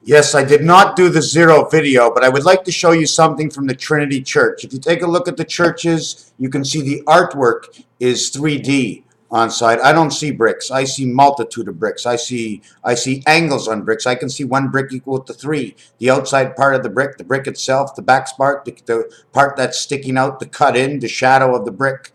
Yes, I did not do the zero video, but I would like to show you something from the Trinity Church. If you take a look at the churches, you can see the artwork is 3D on site. I don't see bricks. I see multitude of bricks. I see angles on bricks. I can see one brick equal to 3. The outside part of the brick itself, the back part, the part that's sticking out, the cut in, the shadow of the brick.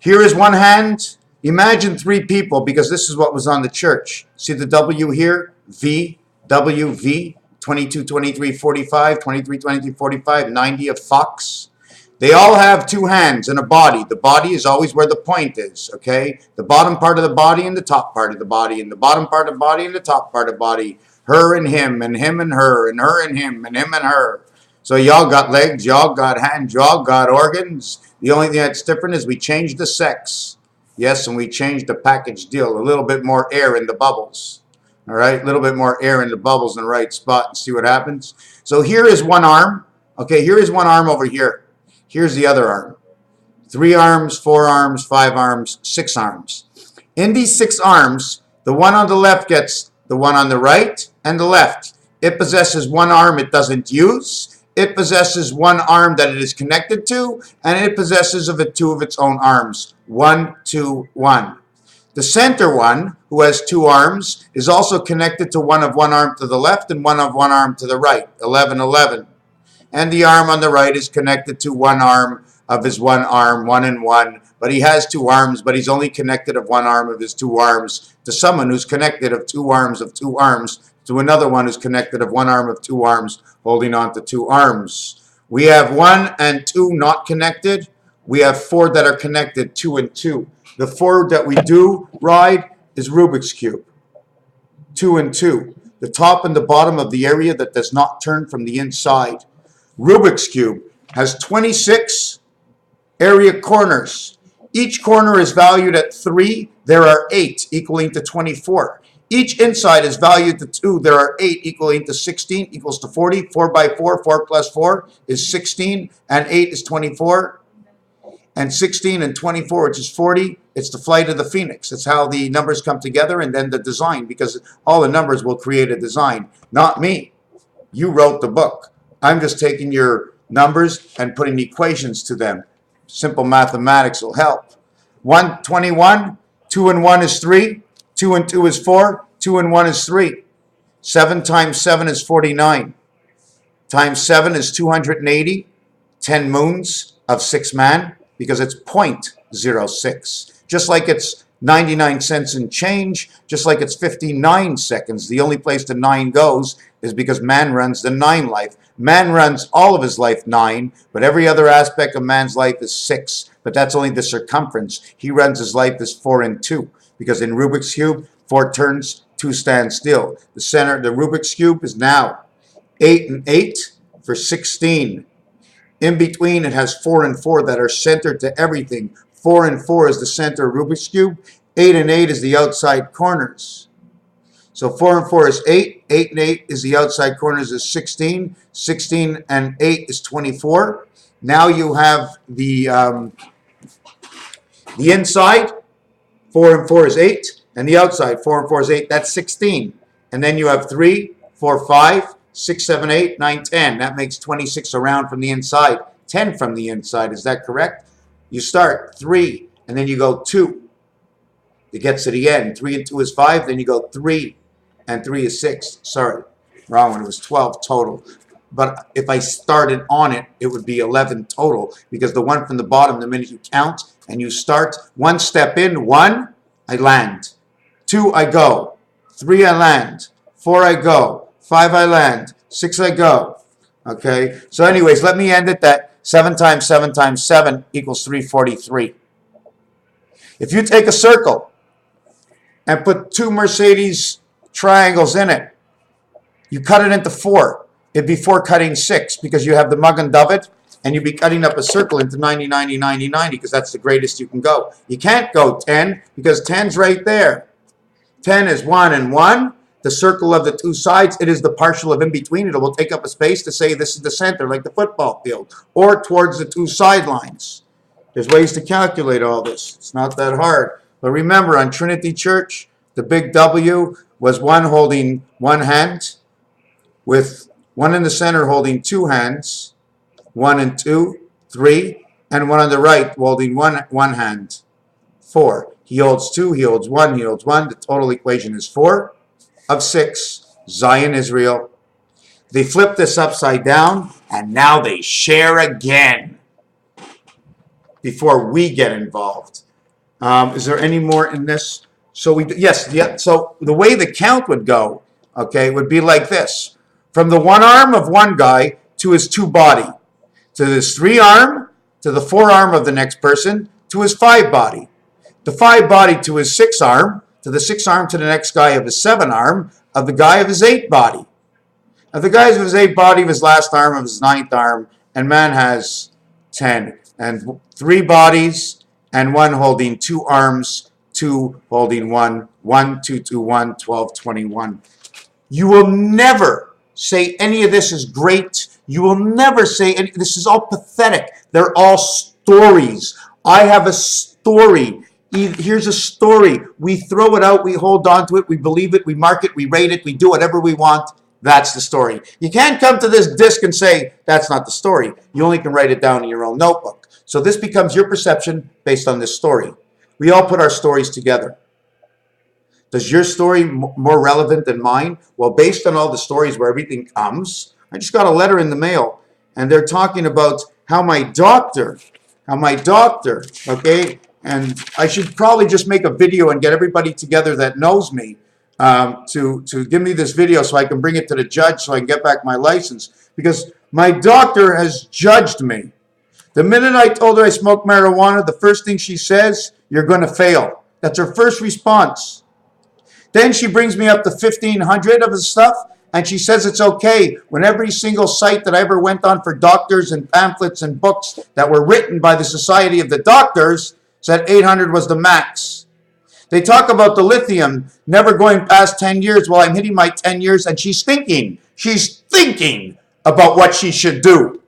Here is one hand. Imagine 3 people, because this is what was on the church. See the W here? V. WV, 22, 23, 45, 23, 23, 45, 90 of Fox. They all have 2 hands and a body. The body is always where the point is, okay? The bottom part of the body and the top part of the body, and the bottom part of the body and the top part of the body. Her and him and her and him and her. So y'all got legs, y'all got hands, y'all got organs. The only thing that's different is we changed the sex. Yes, and we changed the package deal. A little bit more air in the bubbles. All right, a little bit more air in the bubbles in the right spot and see what happens. So here is one arm. Okay, here is one arm over here. Here's the other arm. 3 arms, 4 arms, 5 arms, 6 arms. In these 6 arms, the one on the left gets the one on the right and the left. It possesses one arm it doesn't use. It possesses one arm that it is connected to, and it possesses 2 of its own arms. 1, 2, 1. The center one, who has 2 arms, is also connected to one arm to the left and one arm to the right, 11, 11. And the arm on the right is connected to one arm of his one arm, 1 and 1. But he has 2 arms, but he's only connected of one arm of his 2 arms to someone who's connected of 2 arms to another one who's connected of 1 arm of 2 arms, holding on to 2 arms. We have 1 and 2 not connected. We have 4 that are connected, 2 and 2. The 4 that we do ride is Rubik's Cube, 2 and 2. The top and the bottom of the area that does not turn from the inside. Rubik's Cube has 26 area corners. Each corner is valued at 3. There are 8, equaling to 24. Each inside is valued to 2. There are 8, equaling to 16, equals to 40. 4 by 4, 4 plus 4 is 16, and 8 is 24. And 16 and 24, which is 40, it's the flight of the phoenix. It's how the numbers come together, and then the design, because all the numbers will create a design. Not me. You wrote the book. I'm just taking your numbers and putting equations to them. Simple mathematics will help. 121, 2 and 1 is 3, 2 and 2 is 4, 2 and 1 is 3. 7 times 7 is 49. Times 7 is 280, 10 moons of 6 man. Because it's 0.06. Just like it's 99 cents and change, just like it's 59 seconds. The only place the 9 goes is because man runs the 9 life. Man runs all of his life 9, but every other aspect of man's life is 6. But that's only the circumference. He runs his life as 4 and 2. Because in Rubik's Cube, 4 turns, 2 stand still. The center, the Rubik's Cube is now 8 and 8 for 16. In between, it has 4 and 4 that are centered to everything. 4 and 4 is the center of Rubik's Cube. 8 and 8 is the outside corners. So 4 and 4 is 8. 8 and 8 is the outside corners is 16. 16 and 8 is 24. Now you have the inside. 4 and 4 is 8. And the outside, 4 and 4 is 8. That's 16. And then you have 3, 4, 5. 6, 7, 8, 9, 10. That makes 26 around from the inside. 10 from the inside. Is that correct? You start 3, and then you go 2. It gets to the end. 3 and 2 is 5. Then you go 3, and 3 is 6. Sorry, wrong one. It was 12 total. But if I started on it, it would be 11 total, because the one from the bottom, the minute you count and you start, 1 step in, 1, I land. 2, I go. 3, I land. 4, I go. 5, I land. 6, I go. Okay, so anyways, let me end it that 7 times 7 times 7 equals 343. If you take a circle and put 2 Mercedes triangles in it, you cut it into 4. It'd be 4 cutting 6, because you have the mug and dovey, and you'd be cutting up a circle into 90, 90, 90, 90, because that's the greatest you can go. You can't go 10, because 10's right there. 10 is 1 and 1. The circle of the 2 sides, it is the partial of in between. It will take up a space to say this is the center, like the football field, or towards the 2 sidelines. There's ways to calculate all this. It's not that hard. But remember, on Trinity Church, the big W was 1 holding 1 hand, with one in the center holding 2 hands, 1 and 2, 3, and one on the right holding one hand, 4. He holds 2, he holds 1, he holds 1. The total equation is 4 of 6. Zion, Israel. They flip this upside down, and now they share again before we get involved. Is there any more in this? So so the way the count would go, okay, would be like this. From the 1 arm of one guy to his 2 body, to his 3 arm, to the 4 arm of the next person, to his 5 body. The 5 body to his 6 arm, to the 6 arm to the next guy of his 7 arm, of the guy of his 8 body. Of the guys of his 8 body, of his last arm, of his 9th arm, and man has 10. And 3 bodies, and 1 holding 2 arms, 2 holding 1, 1, 2, 2, 1, 12, 21. You will never say any of this is great. You will never say any, this is all pathetic. They're all stories. I have a story. Here's a story. We throw it out. We hold on to it. We believe it. We mark it. We rate it. We do whatever we want. That's the story. You can't come to this disc and say, that's not the story. You only can write it down in your own notebook. So this becomes your perception based on this story. We all put our stories together. Does your story more relevant than mine? Well, based on all the stories where everything comes, I just got a letter in the mail, and they're talking about how my doctor, okay, and I should probably just make a video and get everybody together that knows me to give me this video so I can bring it to the judge so I can get back my license, because my doctor has judged me. The minute I told her I smoked marijuana, the first thing she says, you're going to fail. That's her first response. Then she brings me up to 1,500 of the stuff, and she says it's okay when every single site that I ever went on for doctors and pamphlets and books that were written by the Society of the Doctors said 800 was the max. They talk about the lithium never going past 10 years. Well, I'm hitting my 10 years, and she's thinking about what she should do.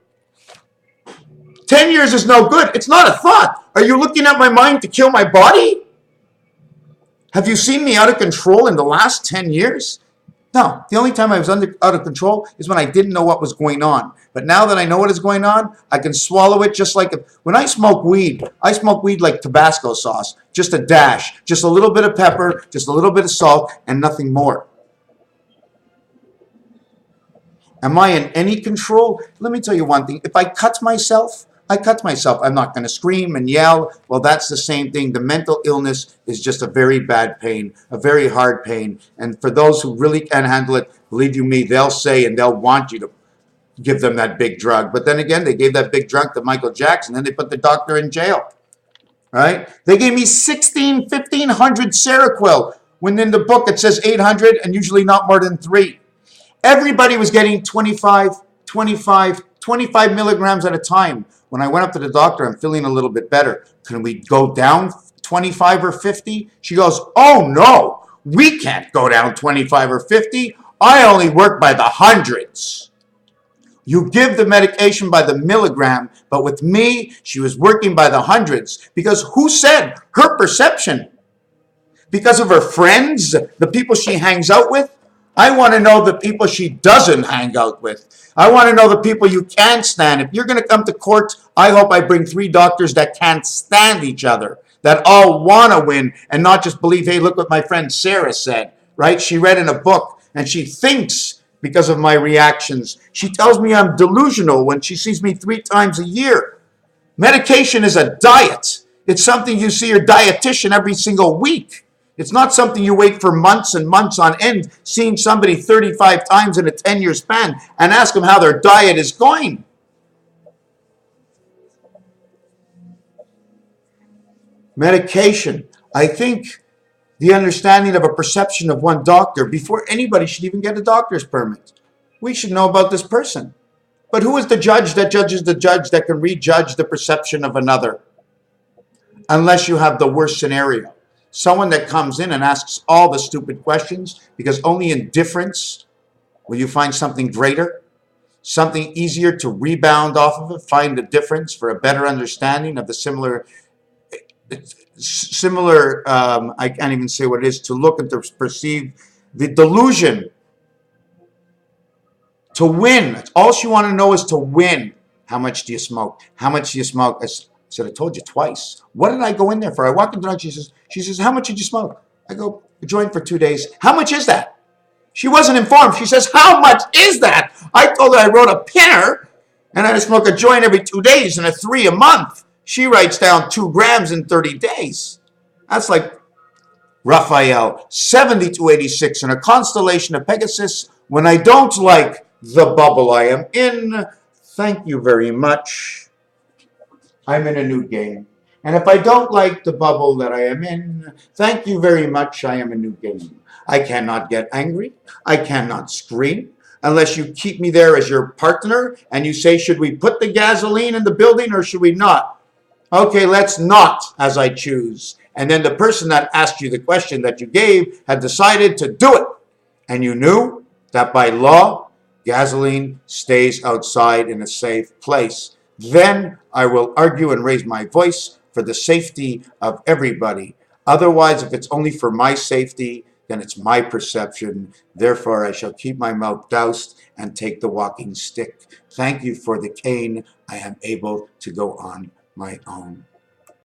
10 years is no good. It's not a thought. Are you looking at my mind to kill my body? Have you seen me out of control in the last 10 years? No. The only time I was out of control is when I didn't know what was going on. But now that I know what is going on, I can swallow it just like when I smoke weed like Tabasco sauce. Just a dash, just a little bit of pepper, just a little bit of salt, and nothing more. Am I in any control? Let me tell you one thing. If I cut myself, I cut myself. I'm not going to scream and yell. Well, that's the same thing. The mental illness is just a very bad pain, a very hard pain. And for those who really can't handle it, believe you me, they'll say and they'll want you to give them that big drug. But then again, they gave that big drug to Michael Jackson, and they put the doctor in jail. Right? They gave me 1,500 Seroquel, when in the book it says 800 and usually not more than 3. Everybody was getting 25 milligrams at a time. When I went up to the doctor, I'm feeling a little bit better. Can we go down 25 or 50? She goes, oh no, we can't go down 25 or 50. I only work by the hundreds. You give the medication by the milligram, but with me, she was working by the hundreds. Because who said? Her perception. Because of her friends, the people she hangs out with. I want to know the people she doesn't hang out with. I want to know the people you can't stand. If you're going to come to court, I hope I bring 3 doctors that can't stand each other, that all want to win and not just believe, hey, look what my friend Sarah said, right? She read in a book and she thinks because of my reactions. She tells me I'm delusional when she sees me 3 times a year. Medication is a diet. It's something you see your dietitian every single week. It's not something you wait for months and months on end, seeing somebody 35 times in a 10-year span and ask them how their diet is going. Medication. I think the understanding of a perception of one doctor before anybody should even get a doctor's permit. We should know about this person. But who is the judge that judges the judge that can rejudge the perception of another? Unless you have the worst scenario. Someone that comes in and asks all the stupid questions, because only in difference will you find something greater, something easier to rebound off of it, find the difference for a better understanding of the similar, I can't even say what it is, to look and to perceive the delusion To win. That's all she wanted to know is to win. How much do you smoke? How much do you smoke? I said, I told you twice. What did I go in there for? I walked in the door, she says, how much did you smoke? I go, a joint for 2 days. How much is that? She wasn't informed. She says, how much is that? I told her I wrote a pinner and I smoke a joint every 2 days and a 3 a month. She writes down 2 grams in 30 days. That's like Raphael, 7286 in a constellation of Pegasus. When I don't like the bubble I am in, thank you very much. I'm in a new game. And if I don't like the bubble that I am in, thank you very much, I am a new game. I cannot get angry. I cannot scream unless you keep me there as your partner and you say, should we put the gasoline in the building or should we not? Okay, let's not, as I choose. And then the person that asked you the question that you gave had decided to do it. And you knew that by law, gasoline stays outside in a safe place. Then I will argue and raise my voice for the safety of everybody. Otherwise, if it's only for my safety, then it's my perception. Therefore, I shall keep my mouth doused and take the walking stick. Thank you for the cane. I am able to go on my own.